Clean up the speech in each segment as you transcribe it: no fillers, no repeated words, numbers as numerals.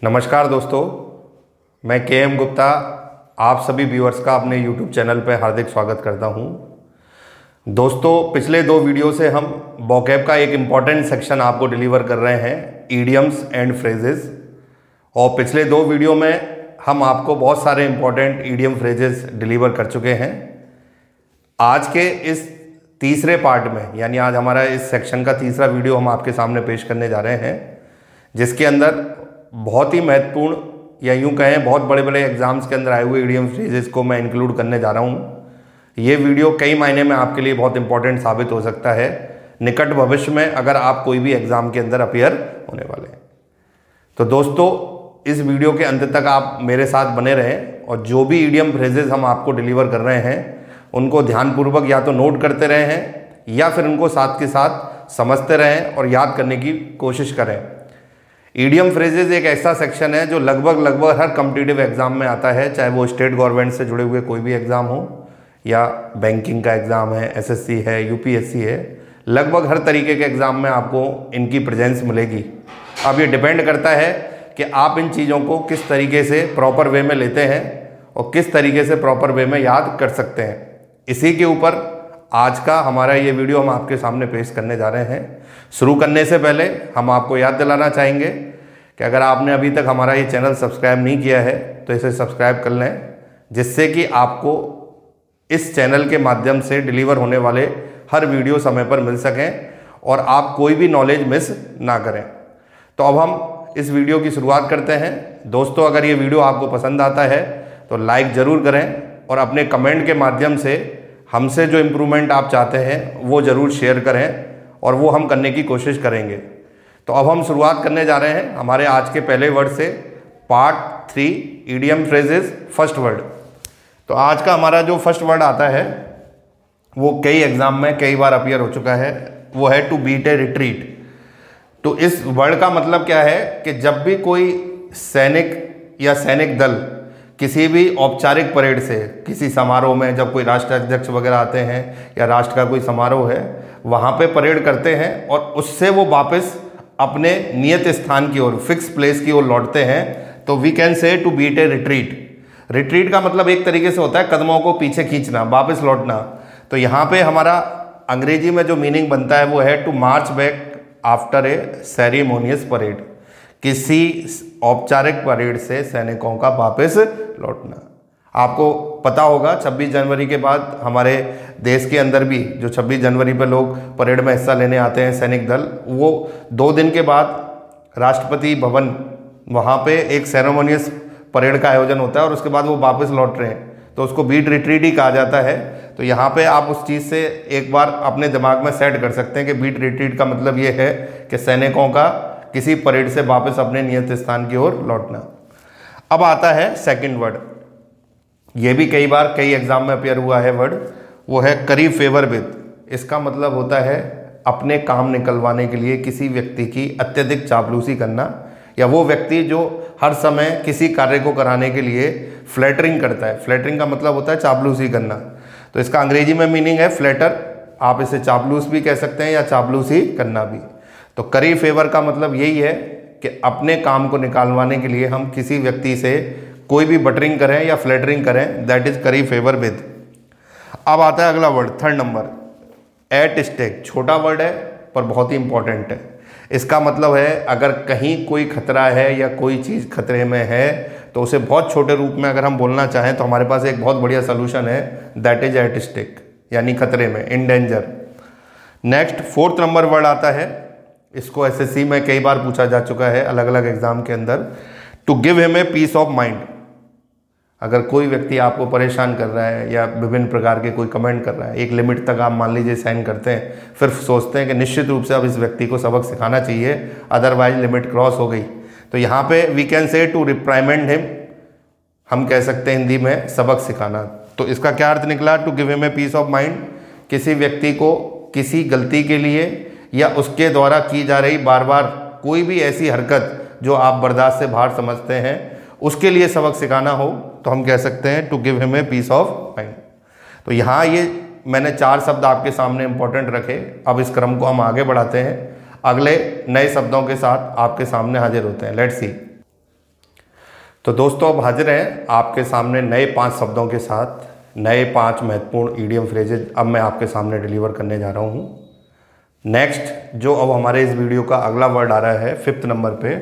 नमस्कार दोस्तों, मैं के.एम. गुप्ता आप सभी व्यूअर्स का अपने YouTube चैनल पर हार्दिक स्वागत करता हूं। दोस्तों, पिछले दो वीडियो से हम वोकैब का एक इम्पॉर्टेंट सेक्शन आपको डिलीवर कर रहे हैं, ईडियम्स एंड फ्रेजेस। और पिछले दो वीडियो में हम आपको बहुत सारे इम्पॉर्टेंट ईडियम फ्रेजेस डिलीवर कर चुके हैं। आज के इस तीसरे पार्ट में, यानी आज हमारा इस सेक्शन का तीसरा वीडियो हम आपके सामने पेश करने जा रहे हैं, जिसके अंदर बहुत ही महत्वपूर्ण या यूं कहें बहुत बड़े बड़े एग्जाम्स के अंदर आए हुए ईडियम फ्रेजेस को मैं इंक्लूड करने जा रहा हूं। ये वीडियो कई मायने में आपके लिए बहुत इंपॉर्टेंट साबित हो सकता है निकट भविष्य में, अगर आप कोई भी एग्जाम के अंदर अपीयर होने वाले हैं। तो दोस्तों, इस वीडियो के अंत तक आप मेरे साथ बने रहें और जो भी ईडियम फ्रेजेस हम आपको डिलीवर कर रहे हैं उनको ध्यानपूर्वक या तो नोट करते रहे हैं या फिर उनको साथ के साथ समझते रहें और याद करने की कोशिश करें। ईडियम फ्रेजेस एक ऐसा सेक्शन है जो लगभग हर कॉम्पिटिटिव एग्जाम में आता है, चाहे वो स्टेट गवर्नमेंट से जुड़े हुए कोई भी एग्जाम हो या बैंकिंग का एग्जाम है, एसएससी है, यूपीएससी है। लगभग हर तरीके के एग्जाम में आपको इनकी प्रेजेंस मिलेगी। अब ये डिपेंड करता है कि आप इन चीज़ों को किस तरीके से प्रॉपर वे में लेते हैं और किस तरीके से प्रॉपर वे में याद कर सकते हैं। इसी के ऊपर आज का हमारा ये वीडियो हम आपके सामने पेश करने जा रहे हैं। शुरू करने से पहले हम आपको याद दिलाना चाहेंगे कि अगर आपने अभी तक हमारा ये चैनल सब्सक्राइब नहीं किया है तो इसे सब्सक्राइब कर लें, जिससे कि आपको इस चैनल के माध्यम से डिलीवर होने वाले हर वीडियो समय पर मिल सकें और आप कोई भी नॉलेज मिस ना करें। तो अब हम इस वीडियो की शुरुआत करते हैं। दोस्तों, अगर ये वीडियो आपको पसंद आता है तो लाइक ज़रूर करें और अपने कमेंट के माध्यम से हमसे जो इम्प्रूवमेंट आप चाहते हैं वो ज़रूर शेयर करें और वो हम करने की कोशिश करेंगे। तो अब हम शुरुआत करने जा रहे हैं हमारे आज के पहले वर्ड से, part 3 idiom phrases, first word. तो आज का हमारा जो फर्स्ट वर्ड आता है वो कई एग्जाम में कई बार अपीयर हो चुका है, वो है टू बीट ए रिट्रीट। तो इस वर्ड का मतलब क्या है कि जब भी कोई सैनिक या सैनिक दल किसी भी औपचारिक परेड से, किसी समारोह में, जब कोई राष्ट्राध्यक्ष वगैरह आते हैं या राष्ट्र का कोई समारोह है, वहाँ पे परेड करते हैं और उससे वो वापस अपने नियत स्थान की ओर, फिक्स प्लेस की ओर लौटते हैं, तो we can say to beat a retreat. Retreat का मतलब एक तरीके से होता है कदमों को पीछे खींचना, वापस लौटना। तो यहाँ पे हमारा अंग्रेजी में जो मीनिंग बनता है वो है to march back after a ceremonious parade. किसी औपचारिक परेड से सैनिकों का वापस लौटना। आपको पता होगा 26 जनवरी के बाद हमारे देश के अंदर भी जो 26 जनवरी पर लोग परेड में हिस्सा लेने आते हैं सैनिक दल, वो 2 दिन के बाद राष्ट्रपति भवन वहाँ पे एक सेरेमोनियस परेड का आयोजन होता है और उसके बाद वो वापस लौट रहे हैं, तो उसको बीट रिट्रीट ही कहा जाता है। तो यहाँ पे आप उस चीज़ से एक बार अपने दिमाग में सेट कर सकते हैं कि बीट रिट्रीट का मतलब ये है कि सैनिकों का किसी परेड से वापस अपने नियत स्थान की ओर लौटना। अब आता है सेकंड वर्ड। ये भी कई बार कई एग्जाम में अपीयर हुआ है वर्ड, वो है करी फेवर विद। इसका मतलब होता है अपने काम निकलवाने के लिए किसी व्यक्ति की अत्यधिक चापलूसी करना, या वो व्यक्ति जो हर समय किसी कार्य को कराने के लिए फ्लैटरिंग करता है। फ्लैटरिंग का मतलब होता है चापलूसी करना। तो इसका अंग्रेजी में मीनिंग है फ्लैटर। आप इसे चापलूस भी कह सकते हैं या चापलूसी करना भी। तो करी फेवर का मतलब यही है कि अपने काम को निकालवाने के लिए हम किसी व्यक्ति से कोई भी बटरिंग करें या फ्लैटरिंग करें, that is curry favour with. अब आता है अगला word, third number, at stake. छोटा वर्ड है पर बहुत ही इंपॉर्टेंट है। इसका मतलब है अगर कहीं कोई खतरा है या कोई चीज़ खतरे में है तो उसे बहुत छोटे रूप में अगर हम बोलना चाहें तो हमारे पास एक बहुत बढ़िया सोल्यूशन है, दैट इज एट स्टेक, यानी खतरे में, in danger. Next fourth number word आता है, इसको एसएससी में कई बार पूछा जा चुका है अलग अलग एग्जाम के अंदर, to give him a piece of mind. अगर कोई व्यक्ति आपको परेशान कर रहा है या विभिन्न प्रकार के कोई कमेंट कर रहा है, एक लिमिट तक आप मान लीजिए साइन करते हैं, फिर सोचते हैं कि निश्चित रूप से अब इस व्यक्ति को सबक सिखाना चाहिए, अदरवाइज लिमिट क्रॉस हो गई, तो यहाँ पे we can say to reprimand him. हम कह सकते हैं हिंदी में सबक सिखाना। तो इसका क्या अर्थ निकला, to give him a piece of mind. किसी व्यक्ति को किसी गलती के लिए या उसके द्वारा की जा रही बार बार कोई भी ऐसी हरकत जो आप बर्दाश्त से बाहर समझते हैं, उसके लिए सबक सिखाना हो तो हम कह सकते हैं to give him a piece of mind. तो यहाँ ये मैंने 4 शब्द आपके सामने इंपॉर्टेंट रखे। अब इस क्रम को हम आगे बढ़ाते हैं, अगले नए शब्दों के साथ आपके सामने हाजिर होते हैं। Let's see. तो दोस्तों अब हाजिर हैं आपके सामने नए 5 शब्दों के साथ, नए 5 महत्वपूर्ण ईडियम फ्रेजेज अब मैं आपके सामने डिलीवर करने जा रहा हूँ। नेक्स्ट जो अब हमारे इस वीडियो का अगला वर्ड आ रहा है 5th नंबर पे,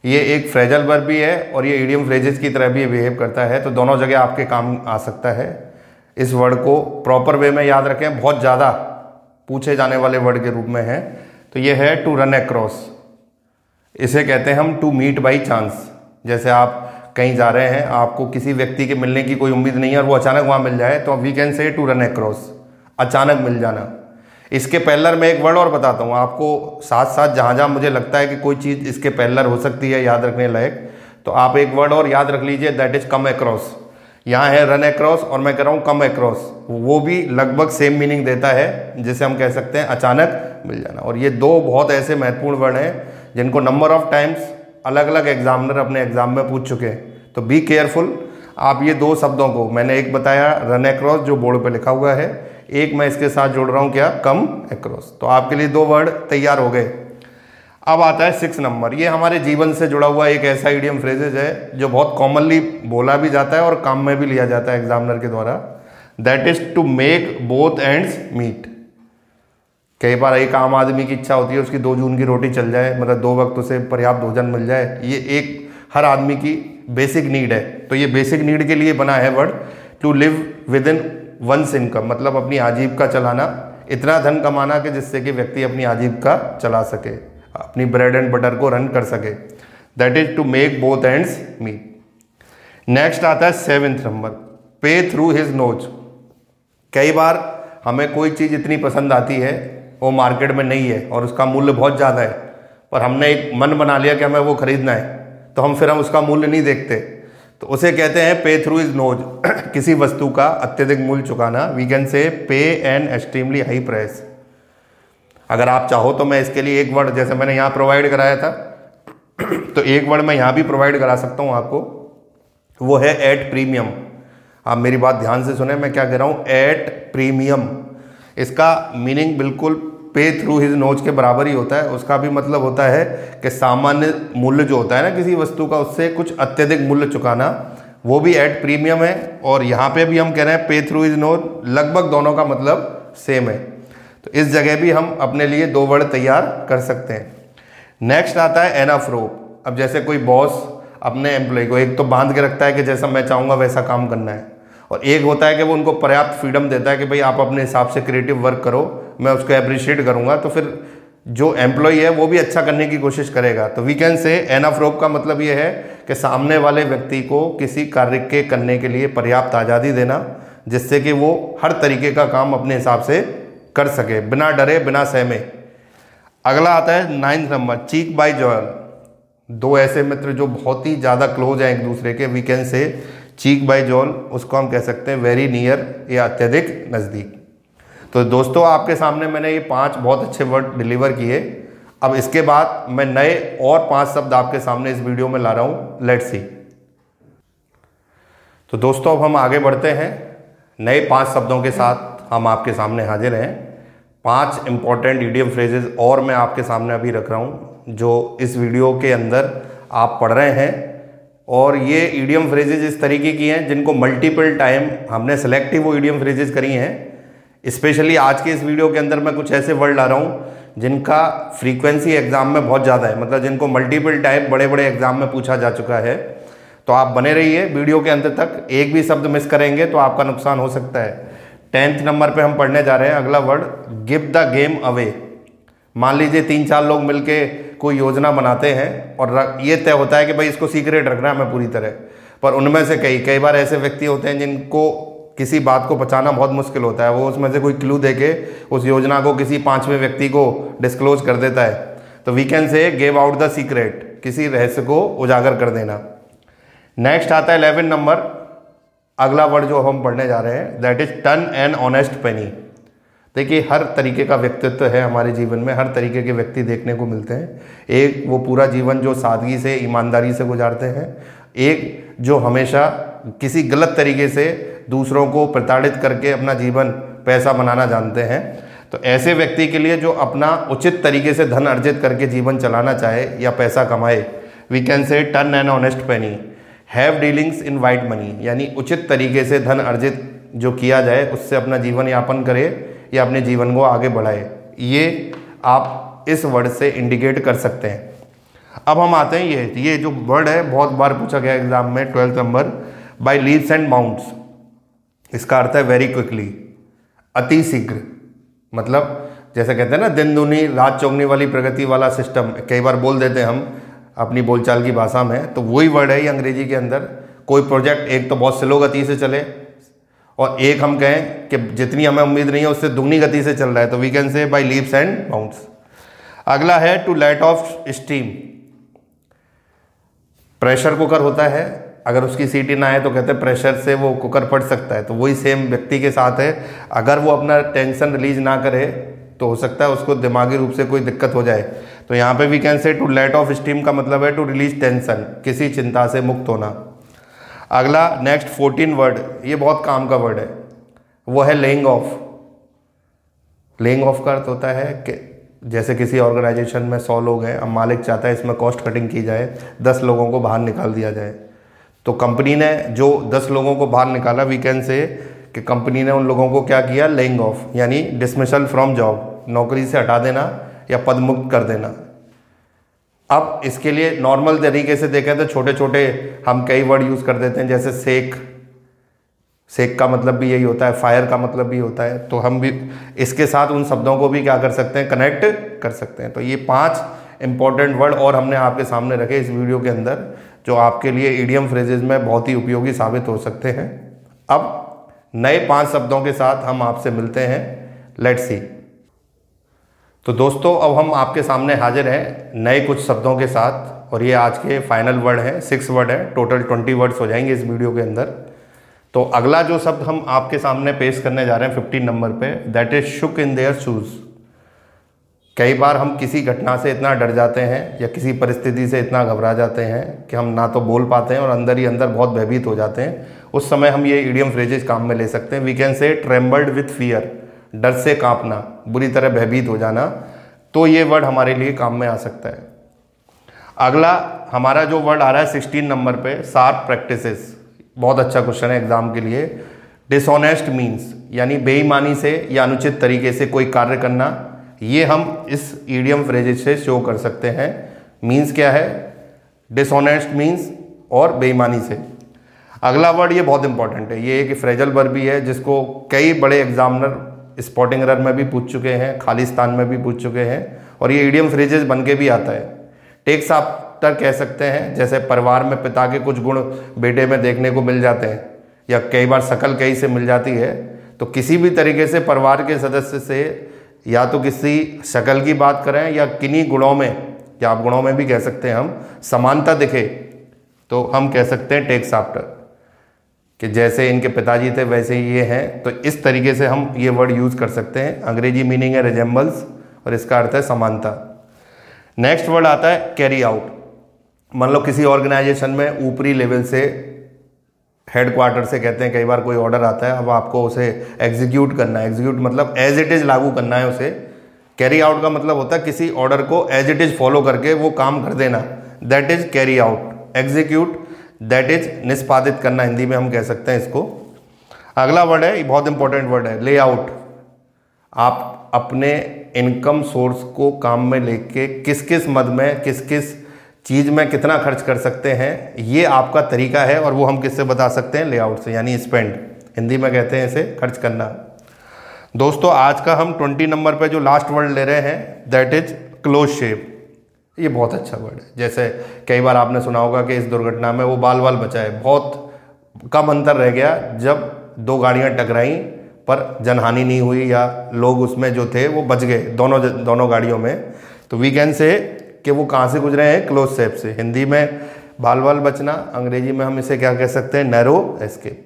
ये एक फ्रेजल वर्ब भी है और ये ईडियम फ्रेजेज की तरह भी बिहेव करता है, तो दोनों जगह आपके काम आ सकता है। इस वर्ड को प्रॉपर वे में याद रखें, बहुत ज़्यादा पूछे जाने वाले वर्ड के रूप में है। तो ये है टू रन अक्रॉस, इसे कहते हैं हम टू मीट बाई चांस। जैसे आप कहीं जा रहे हैं, आपको किसी व्यक्ति के मिलने की कोई उम्मीद नहीं है और वो अचानक वहाँ मिल जाए, तो we can say to run across, अचानक मिल जाना। इसके पैरेलल में एक वर्ड और बताता हूँ आपको, साथ साथ जहाँ जहाँ मुझे लगता है कि कोई चीज़ इसके पैरेलल हो सकती है याद रखने लायक, तो आप एक वर्ड और याद रख लीजिए, दैट इज कम अक्रॉस। यहाँ है रन अक्रॉस और मैं कह रहा हूँ कम अक्रॉस, वो भी लगभग सेम मीनिंग देता है, जिसे हम कह सकते हैं अचानक मिल जाना। और ये 2 बहुत ऐसे महत्वपूर्ण वर्ड हैं जिनको नंबर ऑफ टाइम्स अलग अलग एग्जामिनर अपने एग्जाम में पूछ चुके हैं, तो बी केयरफुल। आप ये 2 शब्दों को, मैंने एक बताया रन अक्रॉस जो बोर्ड पे लिखा हुआ है, एक मैं इसके साथ जोड़ रहा हूँ क्या, कम अक्रॉस। तो आपके लिए 2 वर्ड तैयार हो गए। अब आता है 6 नंबर, ये हमारे जीवन से जुड़ा हुआ एक ऐसा ईडियम फ्रेजेज है जो बहुत कॉमनली बोला भी जाता है और काम में भी लिया जाता है एग्जामिनर के द्वारा। That is to make both ends meet. कई बार एक आम आदमी की इच्छा होती है उसकी 2 जून की रोटी चल जाए, मतलब 2 वक्त उसे पर्याप्त भोजन मिल जाए, ये एक हर आदमी की बेसिक नीड है। तो ये बेसिक नीड के लिए बना है word to live within one's income, मतलब अपनी आजीविका चलाना, इतना धन कमाना कि जिससे कि व्यक्ति अपनी आजीविका चला सके, अपनी ब्रेड एंड बटर को रन कर सके। That is to make both ends meet. Next आता है 7th नंबर, पे थ्रू हिज नोज। कई बार हमें कोई चीज़ इतनी पसंद आती है, वो मार्केट में नहीं है और उसका मूल्य बहुत ज़्यादा है, पर हमने एक मन बना लिया कि हमें वो खरीदना है, तो हम फिर उसका मूल्य नहीं देखते, तो उसे कहते हैं पे थ्रू हिज नोज। किसी वस्तु का अत्यधिक मूल्य चुकाना, वी कैन से पे एन एक्सट्रीमली हाई प्राइस। अगर आप चाहो तो मैं इसके लिए एक वर्ड, जैसे मैंने यहाँ प्रोवाइड कराया था, तो एक वर्ड मैं यहाँ भी प्रोवाइड करा सकता हूँ आपको, वो है एट प्रीमियम। आप मेरी बात ध्यान से सुने, मैं क्या कह रहा हूँ, एट प्रीमियम। इसका मीनिंग बिल्कुल पे थ्रू हिज नोज के बराबर ही होता है। उसका भी मतलब होता है कि सामान्य मूल्य जो होता है ना किसी वस्तु का, उससे कुछ अत्यधिक मूल्य चुकाना, वो भी एट प्रीमियम है। और यहाँ पे भी हम कह रहे हैं पे थ्रू हिज नोज, लगभग दोनों का मतलब सेम है। तो इस जगह भी हम अपने लिए 2 वर्ड तैयार कर सकते हैं। नेक्स्ट आता है एनफ रोप। अब जैसे कोई बॉस अपने एम्प्लॉय को एक तो बांध के रखता है कि जैसा मैं चाहूँगा वैसा काम करना है, और एक होता है कि वो उनको पर्याप्त फ्रीडम देता है कि भाई आप अपने हिसाब से क्रिएटिव वर्क करो, मैं उसको अप्रिशिएट करूँगा, तो फिर जो एम्प्लॉय है वो भी अच्छा करने की कोशिश करेगा। तो वी कैन से एनफ रोप का मतलब ये है कि सामने वाले व्यक्ति को किसी कार्य के करने के लिए पर्याप्त आज़ादी देना, जिससे कि वो हर तरीके का काम अपने हिसाब से कर सके, बिना डरे बिना सहमे। अगला आता है 9th नंबर, चीक बाय जॉयल। 2 ऐसे मित्र जो बहुत ही ज़्यादा क्लोज हैं एक दूसरे के, वी कैन से चीक बाय जॉयल, उसको हम कह सकते हैं वेरी नियर या अत्यधिक नज़दीक। तो दोस्तों आपके सामने मैंने ये 5 बहुत अच्छे वर्ड डिलीवर किए। अब इसके बाद मैं नए और 5 शब्द आपके सामने इस वीडियो में ला रहा हूँ, लेट्स सी। तो दोस्तों अब हम आगे बढ़ते हैं, नए 5 शब्दों के साथ हम आपके सामने हाजिर हैं। 5 इंपॉर्टेंट ईडियम फ्रेजेज और मैं आपके सामने अभी रख रहा हूँ, जो इस वीडियो के अंदर आप पढ़ रहे हैं। और ये ईडियम फ्रेजेज इस तरीके की हैं जिनको मल्टीपल टाइम हमने सेलेक्टिव वो ईडियम फ्रेजेज करी हैं। स्पेशली आज के इस वीडियो के अंदर मैं कुछ ऐसे वर्ड ला रहा हूँ जिनका फ्रीक्वेंसी एग्जाम में बहुत ज़्यादा है, मतलब जिनको मल्टीपल टाइम बड़े बड़े एग्जाम में पूछा जा चुका है। तो आप बने रहिए वीडियो के अंत तक, एक भी शब्द मिस करेंगे तो आपका नुकसान हो सकता है। 10th नंबर पे हम पढ़ने जा रहे हैं अगला word, give the game away. मान लीजिए 3-4 लोग मिलके कोई योजना बनाते हैं और ये तय होता है कि भाई इसको सीक्रेट रखना है हमें पूरी तरह, पर उनमें से कई बार ऐसे व्यक्ति होते हैं जिनको किसी बात को बचाना बहुत मुश्किल होता है। वो उसमें से कोई क्लू देके उस योजना को किसी 5वें व्यक्ति को डिस्क्लोज कर देता है। तो we can say give out the secret, किसी रहस्य को उजागर कर देना। नेक्स्ट आता है 11 नंबर, अगला वर्ड जो हम पढ़ने जा रहे हैं, that is turn an honest penny. देखिए हर तरीके का व्यक्तित्व है हमारे जीवन में, हर तरीके के व्यक्ति देखने को मिलते हैं। एक वो पूरा जीवन जो सादगी से ईमानदारी से गुजारते हैं, एक जो हमेशा किसी गलत तरीके से दूसरों को प्रताड़ित करके अपना जीवन पैसा बनाना जानते हैं। तो ऐसे व्यक्ति के लिए जो अपना उचित तरीके से धन अर्जित करके जीवन चलाना चाहे या पैसा कमाए, we can say turn an honest penny. Have dealings in white money, यानी उचित तरीके से धन अर्जित जो किया जाए उससे अपना जीवन यापन करे या अपने जीवन को आगे बढ़ाए, ये आप इस वर्ड से इंडिकेट कर सकते हैं। अब हम आते हैं ये जो वर्ड है बहुत बार पूछा गया एग्जाम में 12th number, by leaps and bounds. इसका अर्थ है वेरी क्विकली, अति शीघ्र। मतलब जैसे कहते हैं ना दिन दूनी रात चौगनी वाली प्रगति वाला सिस्टम, कई बार बोल देते हैं हम अपनी बोलचाल की भाषा में, तो वही वर्ड है ये अंग्रेजी के अंदर। कोई प्रोजेक्ट एक तो बहुत स्लो गति से चले और एक हम कहें कि जितनी हमें उम्मीद नहीं है उससे दुगनी गति से चल रहा है, तो we can say by leaps and bounds. अगला है to let off steam. Pressure cooker होता है, अगर उसकी सीटी ना आए तो कहते हैं प्रेशर से वो कुकर फट सकता है, तो वही सेम व्यक्ति के साथ है। अगर वो अपना टेंशन रिलीज ना करे तो हो सकता है उसको दिमागी रूप से कोई दिक्कत हो जाए। तो यहाँ पे we can say to let off steam का मतलब है टू रिलीज टेंशन, किसी चिंता से मुक्त होना। अगला नेक्स्ट 14 वर्ड, ये बहुत काम का वर्ड है, वो है लेइंग ऑफ। लेइंग ऑफ का अर्थ होता है कि जैसे किसी ऑर्गेनाइजेशन में 100 लोग हैं, अब मालिक चाहता है इसमें कॉस्ट कटिंग की जाए, 10 लोगों को बाहर निकाल दिया जाए, तो कंपनी ने जो 10 लोगों को बाहर निकाला, वी कैन से कि कंपनी ने उन लोगों को क्या किया, लेइंग ऑफ, यानी डिसमिसल फ्रॉम जॉब, नौकरी से हटा देना या पद मुक्त कर देना। अब इसके लिए नॉर्मल तरीके से देखें तो छोटे छोटे हम कई वर्ड यूज़ कर देते हैं, जैसे सेक, सेक का मतलब भी यही होता है, फायर का मतलब भी होता है, तो हम भी इसके साथ उन शब्दों को भी क्या कर सकते हैं, कनेक्ट कर सकते हैं। तो ये 5 इंपॉर्टेंट वर्ड और हमने आपके सामने रखे इस वीडियो के अंदर, जो आपके लिए इडियम फ्रेजेज में बहुत ही उपयोगी साबित हो सकते हैं। अब नए 5 शब्दों के साथ हम आपसे मिलते हैं, लेट्स सी। तो दोस्तों अब हम आपके सामने हाजिर हैं नए कुछ शब्दों के साथ, और ये आज के फाइनल वर्ड हैं, 6 वर्ड हैं, टोटल 20 वर्ड्स हो जाएंगे इस वीडियो के अंदर। तो अगला जो शब्द हम आपके सामने पेश करने जा रहे हैं 15 नंबर पे, that is shook in their shoes. कई बार हम किसी घटना से इतना डर जाते हैं या किसी परिस्थिति से इतना घबरा जाते हैं कि हम ना तो बोल पाते हैं और अंदर ही अंदर बहुत भयभीत हो जाते हैं। उस समय हम ये इडियम फ्रेजेस काम में ले सकते हैं। We can say trembled with fear, डर से कांपना, बुरी तरह भयभीत हो जाना, तो ये वर्ड हमारे लिए काम में आ सकता है। अगला हमारा जो वर्ड आ रहा है 16 नंबर पे, शार्प प्रैक्टिसेस। बहुत अच्छा क्वेश्चन है एग्जाम के लिए। डिसऑनेस्ट मीन्स, यानी बेईमानी से या अनुचित तरीके से कोई कार्य करना, ये हम इस इडियम फ्रेजेस से शो कर सकते हैं। मीन्स क्या है, डिसऑनेस्ट मीन्स और बेईमानी से। अगला वर्ड ये बहुत इंपॉर्टेंट है, ये एक फ्रेजल वर्ब भी है जिसको कई बड़े एग्जामिनर स्पॉटिंग एरर में भी पूछ चुके हैं, खालिस्तान में भी पूछ चुके हैं, और ये इडियम फ्रेजेस बन के भी आता है। टेक्स आफ्टर कह सकते हैं, जैसे परिवार में पिता के कुछ गुण बेटे में देखने को मिल जाते हैं या कई बार शक्ल कहीं से मिल जाती है, तो किसी भी तरीके से परिवार के सदस्य से या तो किसी शक्ल की बात करें या किन्हीं गुणों में, या आप गुणों में भी कह सकते हैं हम, समानता दिखे तो हम कह सकते हैं टेक्स आफ्टर, कि जैसे इनके पिताजी थे वैसे ही ये हैं। तो इस तरीके से हम ये वर्ड यूज़ कर सकते हैं। अंग्रेजी मीनिंग है रिजेम्बल्स और इसका अर्थ है समानता। नेक्स्ट वर्ड आता है कैरी आउट। मान लो किसी ऑर्गेनाइजेशन में ऊपरी लेवल से, हेडक्वार्टर से कहते हैं, कई बार कोई ऑर्डर आता है, अब आपको उसे एग्जीक्यूट करना है। एग्जीक्यूट मतलब एज इट इज़ लागू करना है उसे। कैरी आउट का मतलब होता है किसी ऑर्डर को एज इट इज़ फॉलो करके वो काम कर देना, that is carry out. Execute that is निष्पादित करना, हिंदी में हम कह सकते हैं इसको। अगला वर्ड है, ये बहुत इंपॉर्टेंट वर्ड है, ले आउट। आप अपने इनकम सोर्स को काम में लेके किस किस मद में, किस किस चीज़ में कितना खर्च कर सकते हैं, ये आपका तरीका है, और वो हम किससे बता सकते हैं, लेआउट से, यानी स्पेंड, हिंदी में कहते हैं इसे खर्च करना। दोस्तों आज का हम 20 नंबर पे जो लास्ट वर्ड ले रहे हैं, दैट इज क्लोज शेव। ये बहुत अच्छा वर्ड है। जैसे कई बार आपने सुना होगा कि इस दुर्घटना में वो बाल बचा है, बहुत कम अंतर रह गया जब 2 गाड़ियाँ टकराई पर जनहानि नहीं हुई या लोग उसमें जो थे वो बच गए दोनों गाड़ियों में। तो वी कैन से कि वो कहाँ से गुजरे हैं, क्लोज शेप से। हिंदी में बाल बचना, अंग्रेजी में हम इसे क्या कह सकते हैं, नैरो एस्केप।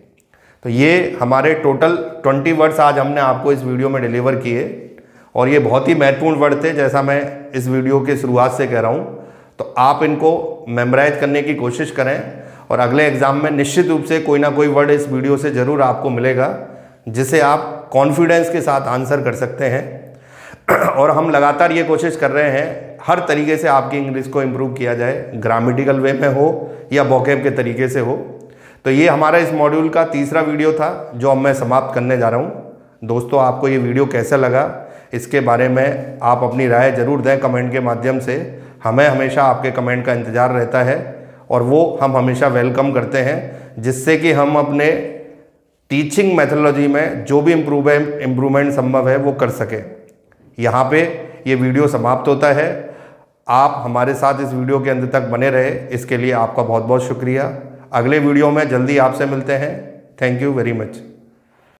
तो ये हमारे टोटल 20 वर्ड्स आज हमने आपको इस वीडियो में डिलीवर किए, और ये बहुत ही महत्वपूर्ण वर्ड थे, जैसा मैं इस वीडियो की शुरुआत से कह रहा हूँ। तो आप इनको मेमोराइज करने की कोशिश करें, और अगले एग्जाम में निश्चित रूप से कोई ना कोई वर्ड इस वीडियो से ज़रूर आपको मिलेगा जिसे आप कॉन्फिडेंस के साथ आंसर कर सकते हैं। और हम लगातार ये कोशिश कर रहे हैं हर तरीके से आपकी इंग्लिश को इम्प्रूव किया जाए, ग्रामेटिकल वे में हो या वोकैब के तरीके से हो। तो ये हमारा इस मॉड्यूल का तीसरा वीडियो था जो अब मैं समाप्त करने जा रहा हूँ। दोस्तों, आपको ये वीडियो कैसा लगा इसके बारे में आप अपनी राय ज़रूर दें कमेंट के माध्यम से। हमें हमेशा आपके कमेंट का इंतज़ार रहता है और वो हम हमेशा वेलकम करते हैं, जिससे कि हम अपने टीचिंग मेथोडोलॉजी में जो भी इम्प्रूवमेंट संभव है वो कर सके। यहाँ पे ये वीडियो समाप्त होता है। आप हमारे साथ इस वीडियो के अंत तक बने रहे, इसके लिए आपका बहुत बहुत शुक्रिया। अगले वीडियो में जल्दी आपसे मिलते हैं। Thank you very much.